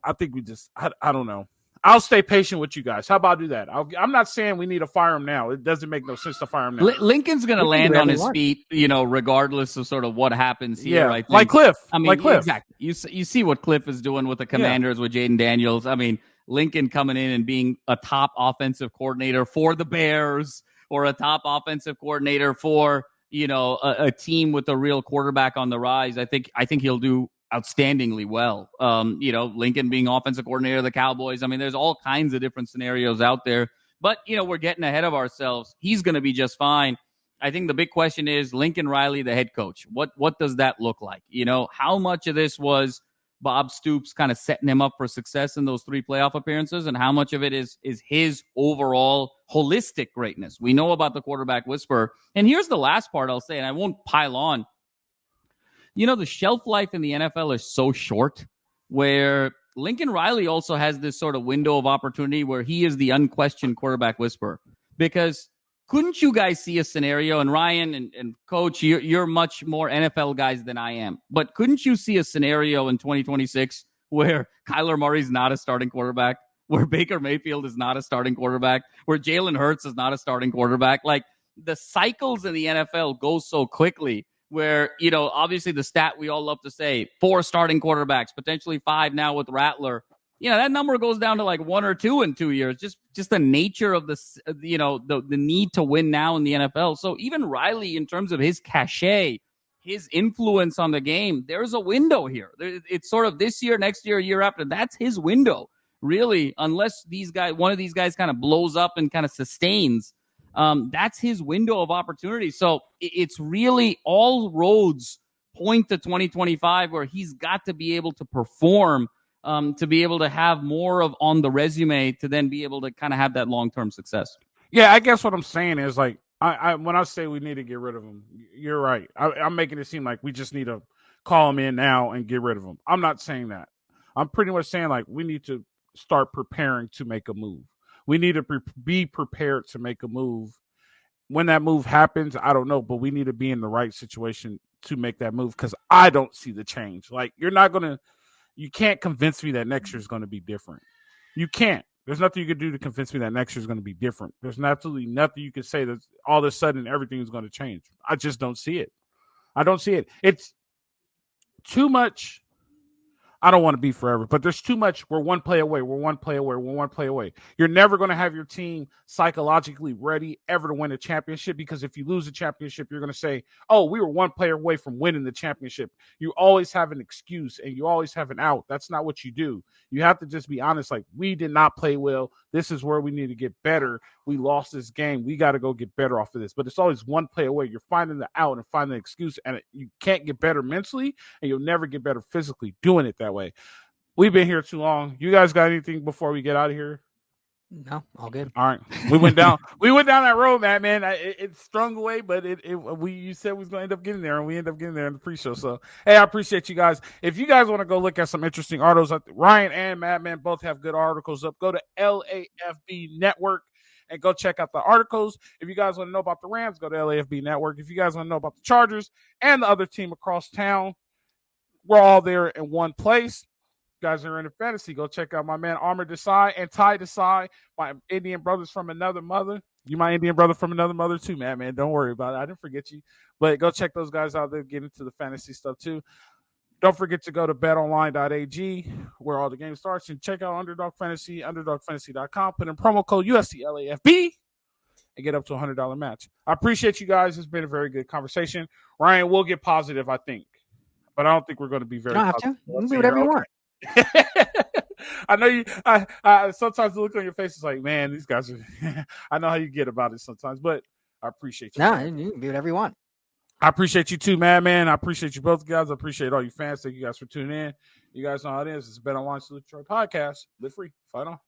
[SPEAKER 1] I think I don't know. I'll stay patient with you guys. How about I do that? I'm not saying we need to fire him now. It doesn't make no sense to fire him now.
[SPEAKER 2] Lincoln's going to land on his feet, regardless of sort of what happens here.
[SPEAKER 1] Yeah, like Cliff.
[SPEAKER 2] Exactly. You see what Cliff is doing with the Commanders with Jaden Daniels. I mean, Lincoln coming in and being a top offensive coordinator for the Bears, or a top offensive coordinator for a team with a real quarterback on the rise. I think he'll do outstandingly well. Lincoln being offensive coordinator of the Cowboys. I mean, there's all kinds of different scenarios out there, but we're getting ahead of ourselves. He's going to be just fine. I think the big question is Lincoln Riley, the head coach. What does that look like? How much of this was Bob Stoops kind of setting him up for success in those 3 playoff appearances, and how much of it is his overall holistic greatness? We know about the quarterback whisperer. And here's the last part I'll say, and I won't pile on. The shelf life in the NFL is so short, where Lincoln Riley also has this sort of window of opportunity where he is the unquestioned quarterback whisperer. Because couldn't you guys see a scenario, and Ryan and Coach, you're much more NFL guys than I am, but couldn't you see a scenario in 2026 where Kyler Murray's not a starting quarterback? where Baker Mayfield is not a starting quarterback, where Jalen Hurts is not a starting quarterback. Like, the cycles in the NFL go so quickly where, obviously the stat we all love to say, 4 starting quarterbacks, potentially 5 now with Rattler. That number goes down to like 1 or 2 in 2 years. Just the nature of this, the need to win now in the NFL. So even Riley, in terms of his cachet, his influence on the game, there's a window here. It's sort of this year, next year, year after. That's his window, really, unless one of these guys kind of blows up and kind of sustains. That's his window of opportunity. So it's really all roads point to 2025, where he's got to be able to perform, to be able to have more of on the resume, to then be able to kind of have that long-term success.
[SPEAKER 1] Yeah, I guess what I'm saying is, like, I when I say we need to get rid of him, you're right. I'm making it seem like we just need to call him in now and get rid of him. I'm not saying that. I'm pretty much saying, like, we need to start preparing to make a move. We need to be prepared to make a move. When that move happens, I don't know, but we need to be in the right situation to make that move, because I don't see the change. Like, you can't convince me that next year is going to be different. You can't. There's nothing you can do to convince me that next year is going to be different. There's absolutely nothing you can say that all of a sudden everything is going to change. I just don't see it. I don't see it. It's too much. I don't want to be forever, but there's too much. We're one play away. We're one play away. We're one play away. You're never going to have your team psychologically ready ever to win a championship, because if you lose a championship, you're going to say, oh, we were one player away from winning the championship. You always have an excuse and you always have an out. That's not what you do. You have to just be honest. Like, we did not play well. This is where we need to get better. We lost this game. We got to go get better off of this. But it's always one play away. You're finding the out and finding the excuse, and you can't get better mentally, and you'll never get better physically doing it that way. We've been here too long. You guys got anything before we get out of here?
[SPEAKER 3] No, all good.
[SPEAKER 1] All right, we went down that road, man. It strung away, but you said we was gonna end up getting there, and we ended up getting there in the pre-show. So, hey, I appreciate you guys. If you guys want to go look at some interesting articles, Ryan and Madman both have good articles up. Go to LAFB Network and go check out the articles. If you guys want to know about the Rams, go to LAFB Network. If you guys want to know about the Chargers and the other team across town, we're all there in one place. Guys are into fantasy, go check out my man Armor Desai and Ty Desai, my Indian brothers from another mother. You my Indian brother from another mother too, man. Don't worry about it. I didn't forget you. But go check those guys out. They'll get into the fantasy stuff too. Don't forget to go to betonline.ag, where all the game starts, and check out Underdog Fantasy, underdogfantasy.com. Put in promo code USC LAFB and get up to a $100 match. I appreciate you guys. It's been a very good conversation. Ryan, we'll get positive, I think. But I don't think we're going to be very positive.
[SPEAKER 3] You don't have to. You can do whatever you want.
[SPEAKER 1] I know you. I sometimes look on your face. It's like, man, these guys are. I know how you get about it sometimes, but I appreciate you.
[SPEAKER 3] No, you can do whatever you want.
[SPEAKER 1] I appreciate you too, man. I appreciate you both guys. I appreciate all you fans. Thank you guys for tuning in. You guys know how it is. It's Bet Online Salute Detroit Podcast. Live free. Fight on.